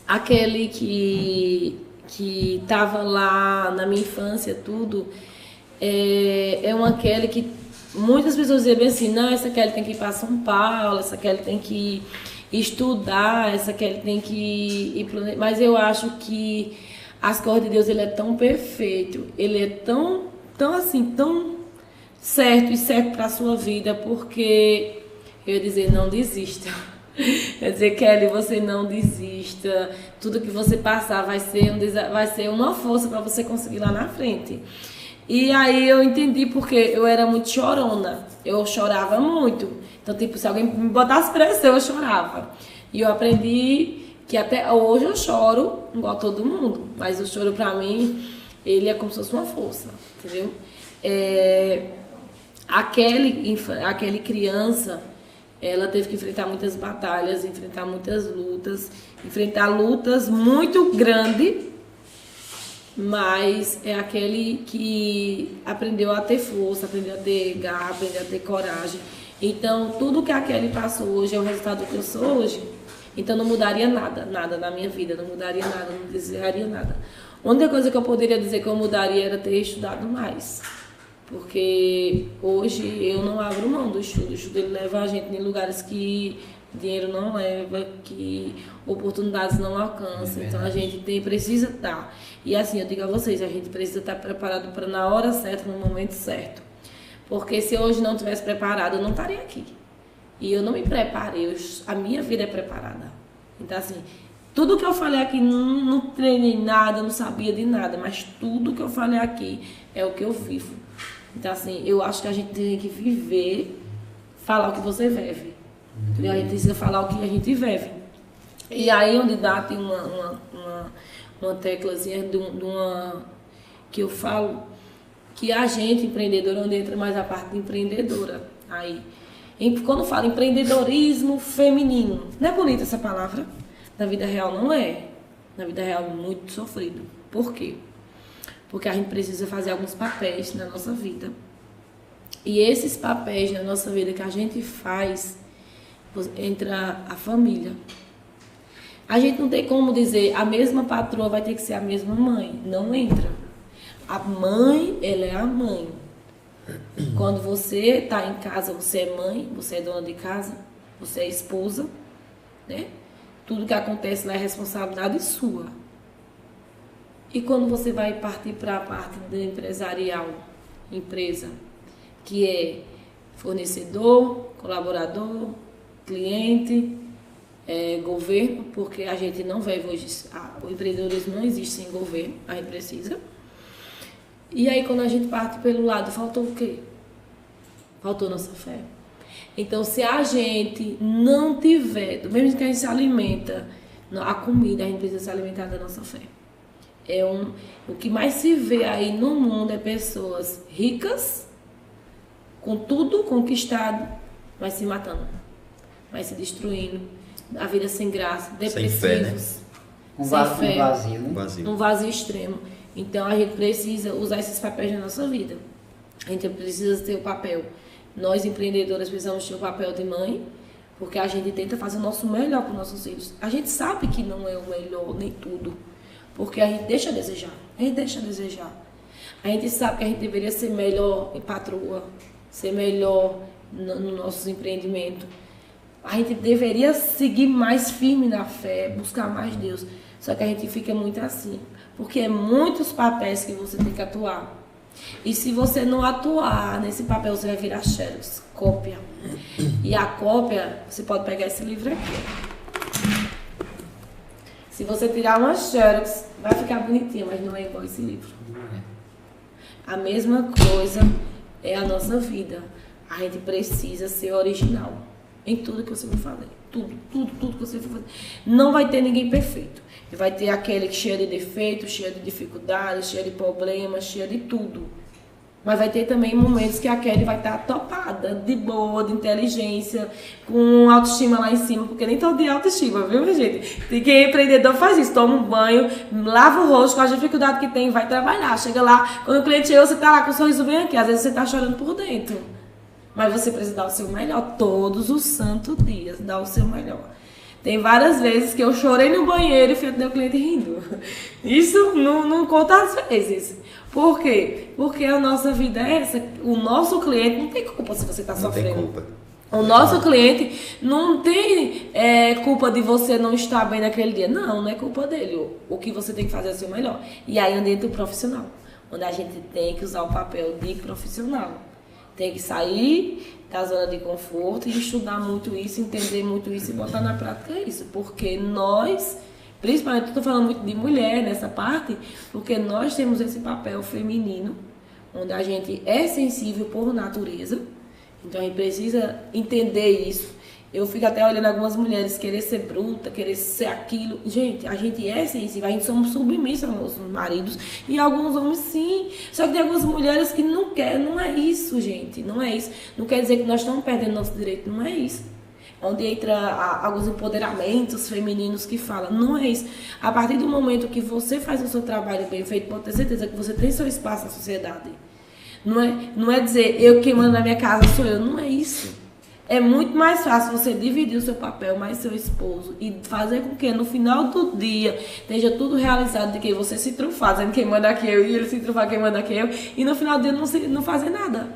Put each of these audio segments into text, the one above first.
Aquele que tava lá na minha infância, tudo, é uma Kelly que muitas pessoas dizem bem assim, não, essa Kelly tem que ir para São Paulo, essa Kelly tem que estudar, essa Kelly tem que ir para... Mas eu acho que as coisas de Deus, ele é tão perfeito, ele é tão assim, tão certo e certo para a sua vida, porque eu ia dizer, não desista. Quer dizer, Kelly, você não desista. Tudo que você passar vai ser uma força para você conseguir lá na frente. E aí eu entendi porque eu era muito chorona. Eu chorava muito. Então, tipo, se alguém me botasse pressão, eu chorava. E eu aprendi que até hoje eu choro igual todo mundo. Mas o choro pra mim, ele é como se fosse uma força, entendeu? Aquele criança, ela teve que enfrentar muitas batalhas, enfrentar muitas lutas, enfrentar lutas muito grandes, mas é aquele que aprendeu a ter força, aprendeu a ter garra, aprendeu a ter coragem. Então, tudo que a Kelly passou hoje é o resultado do que eu sou hoje. Então, não mudaria nada na minha vida, não mudaria nada, não desejaria nada. A única coisa que eu poderia dizer que eu mudaria era ter estudado mais. Porque hoje eu não abro mão do estudo. O estudo ele leva a gente em lugares que dinheiro não leva, que oportunidades não alcançam. Então a gente precisa estar. E assim, eu digo a vocês, a gente precisa estar preparado para na hora certa, no momento certo. Porque se hoje não estivesse preparado, eu não estaria aqui. E eu não me preparei, a minha vida é preparada. Então assim, tudo que eu falei aqui, não treinei nada, não sabia de nada, mas tudo que eu falei aqui é o que eu vivo. Então, assim, eu acho que a gente tem que viver, falar o que você vive. E a gente precisa falar o que a gente vive. E aí, onde dá, tem uma teclazinha que eu falo que a gente, empreendedora, onde entra mais a parte de empreendedora. Aí, quando fala empreendedorismo feminino, não é bonita essa palavra? Na vida real não é. Na vida real é muito sofrido. Por quê? Porque a gente precisa fazer alguns papéis na nossa vida. E esses papéis na nossa vida que a gente faz, entra a família. A gente não tem como dizer, a mesma patroa vai ter que ser a mesma mãe. Não entra. A mãe, ela é a mãe. Quando você está em casa, você é mãe, você é dona de casa, você é esposa, né? Tudo que acontece lá é responsabilidade sua. E quando você vai partir para a parte do empresarial, empresa, que é fornecedor, colaborador, cliente, governo, porque a gente não vive hoje, o empreendedorismo não existe sem governo, a gente precisa. E aí quando a gente parte pelo lado, faltou o quê? Faltou nossa fé. Então se a gente não tiver, do mesmo que a gente se alimenta, a comida, a gente precisa se alimentar da nossa fé. O que mais se vê aí no mundo é pessoas ricas, com tudo conquistado, mas se matando, mas se destruindo, a vida sem graça, depressivos, sem fé, né? Um vazio, né? Um vazio extremo. Então a gente precisa usar esses papéis na nossa vida. A gente precisa ter o papel. Nós empreendedoras precisamos ter o papel de mãe, porque a gente tenta fazer o nosso melhor para os nossos filhos. A gente sabe que não é o melhor, nem tudo. Porque a gente deixa a desejar. A gente deixa a desejar. A gente sabe que a gente deveria ser melhor em patroa, ser melhor no nossos empreendimentos. A gente deveria seguir mais firme na fé, buscar mais Deus. Só que a gente fica muito assim. Porque é muitos papéis que você tem que atuar. E se você não atuar nesse papel, você vai virar xerox, cópia. E a cópia, você pode pegar esse livro aqui. Se você tirar uma xerox, vai ficar bonitinha, mas não é igual esse livro. A mesma coisa é a nossa vida. A gente precisa ser original em tudo que você for fazer. Tudo que você for fazer. Não vai ter ninguém perfeito. Vai ter aquele cheio de defeitos, cheio de dificuldades, cheio de problemas, cheio de tudo. Mas vai ter também momentos que a Kelly vai estar topada, de boa, de inteligência, com autoestima lá em cima, porque nem todo dia é autoestima, viu, minha gente? Quem é empreendedor faz isso, toma um banho, lava o rosto com a dificuldade que tem, vai trabalhar. Chega lá, quando o cliente chega, você tá lá com o sorriso bem aqui, às vezes você tá chorando por dentro. Mas você precisa dar o seu melhor todos os santos dias, dar o seu melhor. Tem várias vezes que eu chorei no banheiro e fui atender o cliente rindo. Isso não conta às vezes. Por quê? Porque a nossa vida é essa. O nosso cliente não tem culpa se você está sofrendo. Não tem culpa. O nosso cliente não tem culpa de você não estar bem naquele dia. Não é culpa dele. O que você tem que fazer é o seu melhor. E aí onde entra o profissional. Onde a gente tem que usar o papel de profissional. Tem que sair da zona de conforto e estudar muito isso, entender muito isso e botar na prática isso. Porque nós, principalmente, estou falando muito de mulher nessa parte, porque nós temos esse papel feminino, onde a gente é sensível por natureza. Então a gente precisa entender isso. Eu fico até olhando algumas mulheres querer ser bruta, querer ser aquilo. Gente, a gente é sensível, a gente somos submissa aos nossos maridos. E alguns homens sim. Só que tem algumas mulheres que não querem. Não é isso, gente. Não é isso. Não quer dizer que nós estamos perdendo nosso direito. Não é isso. Onde entra alguns empoderamentos femininos que falam. Não é isso. A partir do momento que você faz o seu trabalho bem feito, pode ter certeza que você tem seu espaço na sociedade. Não é dizer, eu quem manda na minha casa sou eu. Não é isso. É muito mais fácil você dividir o seu papel mais seu esposo e fazer com que no final do dia esteja tudo realizado de que você se trunfar, dizendo quem manda aqui eu e ele se trunfar quem manda aqui eu, e no final do dia não fazer nada.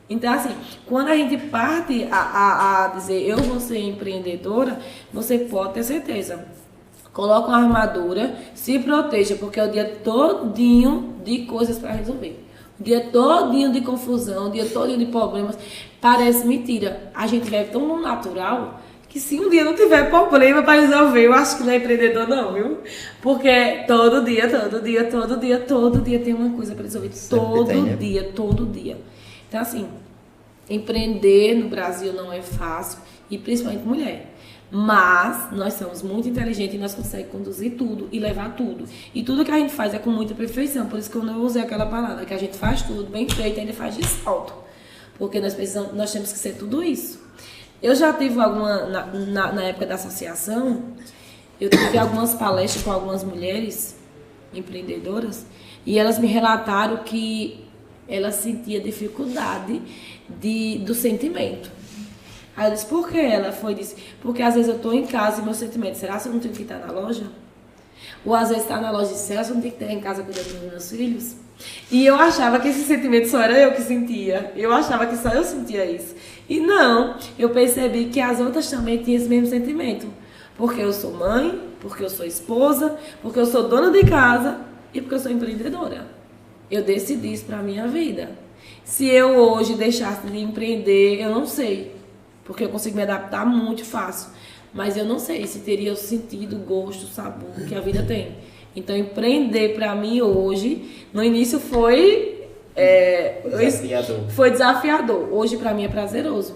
Então, assim, quando a gente parte a dizer eu vou ser empreendedora, você pode ter certeza. Coloca uma armadura, se proteja, porque é o dia todinho de coisas para resolver. O dia todinho de confusão, o dia todinho de problemas. Parece mentira. A gente vive tão no natural que se um dia não tiver problema para resolver, eu acho que não é empreendedor não, viu? Porque todo dia tem uma coisa para resolver. Todo dia. Então, assim, empreender no Brasil não é fácil, e principalmente mulher. Mas nós somos muito inteligentes e nós conseguimos conduzir tudo e levar tudo. E tudo que a gente faz é com muita perfeição. Por isso que eu não usei aquela palavra, que a gente faz tudo bem feito e ainda faz de salto. Porque nós temos que ser tudo isso. Eu já tive na época da associação, eu tive algumas palestras com algumas mulheres empreendedoras e elas me relataram que elas sentiam dificuldade do sentimento. Aí eu disse, por que? Ela disse, porque às vezes eu estou em casa e meu sentimento, será que eu não tenho que estar na loja? Ou às vezes está na loja e será que eu não tenho que estar em casa cuidando dos meus filhos? E eu achava que esse sentimento só era eu que sentia. Eu achava que só eu sentia isso. E não, eu percebi que as outras também tinham esse mesmo sentimento. Porque eu sou mãe, porque eu sou esposa, porque eu sou dona de casa e porque eu sou empreendedora. Eu decidi isso para a minha vida. Se eu hoje deixasse de empreender, eu não sei. Porque eu consigo me adaptar muito fácil. Mas eu não sei se teria o sentido, o gosto, o sabor que a vida tem. Então, empreender para mim hoje, no início foi desafiador. Hoje, para mim, é prazeroso.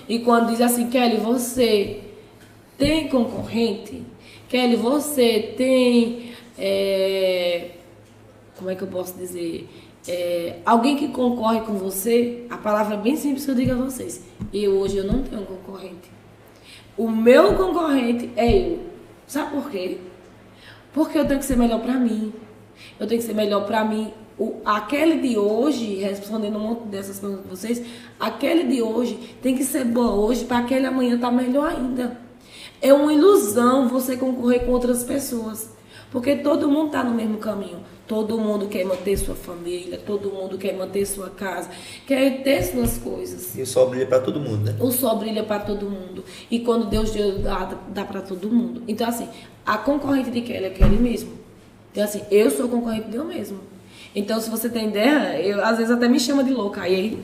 E quando diz assim, Kelly, você tem concorrente? Kelly, você tem... como é que eu posso dizer... alguém que concorre com você, a palavra bem simples que eu digo a vocês. Hoje eu não tenho um concorrente. O meu concorrente é eu. Sabe por quê? Porque eu tenho que ser melhor pra mim. Eu tenho que ser melhor pra mim. Aquele de hoje, respondendo um monte dessas coisas pra vocês, aquele de hoje tem que ser boa hoje para aquele amanhã estar melhor ainda. É uma ilusão você concorrer com outras pessoas. Porque todo mundo está no mesmo caminho. Todo mundo quer manter sua família, todo mundo quer manter sua casa, quer ter suas coisas. E o sol brilha para todo mundo, né? O sol brilha para todo mundo. E quando Deus dá para todo mundo. Então, assim, a concorrente de Kelly é Kelly mesmo. Então, assim, eu sou concorrente de eu mesmo. Então, se você tem ideia, eu às vezes até me chama de louca. Aí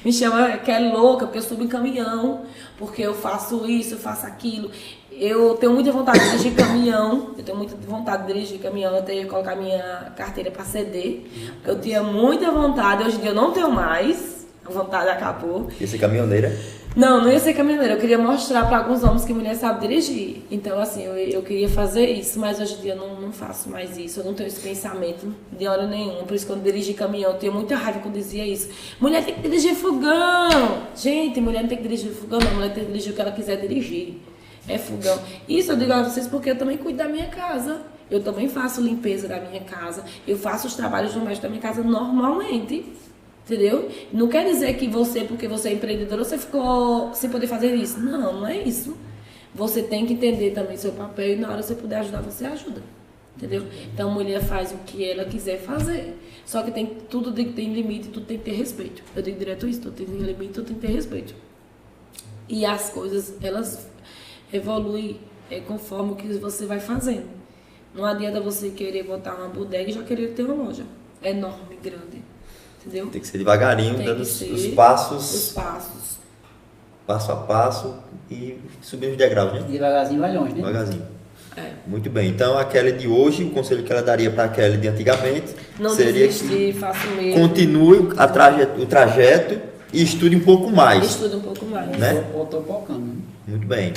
me chama Kelly louca, porque eu subo em caminhão, porque eu faço isso, eu faço aquilo. Eu tenho muita vontade de dirigir caminhão. Eu tenho muita vontade de dirigir caminhão, até colocar minha carteira para CD. Eu tinha muita vontade, hoje em dia eu não tenho mais. A vontade acabou. Ia ser caminhoneira? Não ia ser caminhoneira. Eu queria mostrar para alguns homens que mulher sabe dirigir. Então, assim, eu queria fazer isso, mas hoje em dia eu não faço mais isso. Eu não tenho esse pensamento de hora nenhuma. Por isso, quando eu dirigi caminhão, eu tinha muita raiva quando eu dizia isso. Mulher tem que dirigir fogão. Gente, mulher não tem que dirigir fogão, não. Mulher tem que dirigir o que ela quiser dirigir. É fogão. Isso eu digo a vocês porque eu também cuido da minha casa. Eu também faço limpeza da minha casa. Eu faço os trabalhos domésticos da minha casa normalmente. Entendeu? Não quer dizer que você, porque você é empreendedora, você ficou sem poder fazer isso. Não, não é isso. Você tem que entender também seu papel e na hora que você puder ajudar, você ajuda. Entendeu? Então a mulher faz o que ela quiser fazer. Só que tudo tem limite, tudo tem que ter respeito. Eu digo direto isso, tudo tem limite, tudo tem que ter respeito. E as coisas, elas evoluem conforme o que você vai fazendo. Não adianta você querer botar uma bodega e já querer ter uma loja enorme, grande. Entendeu? Tem que ser devagarinho, Tem dando que os ser passos. Os passos. Passo a passo e subir os degraus, né? Devagarzinho vai longe, né? Devagarzinho. É. Muito bem. Então, a Kelly de hoje, o conselho que ela daria para a Kelly de antigamente Não seria desistir, que faça o mesmo. continue o trajeto e estude um pouco mais. Estude um pouco mais. Né? Eu tô focando. Muito bem.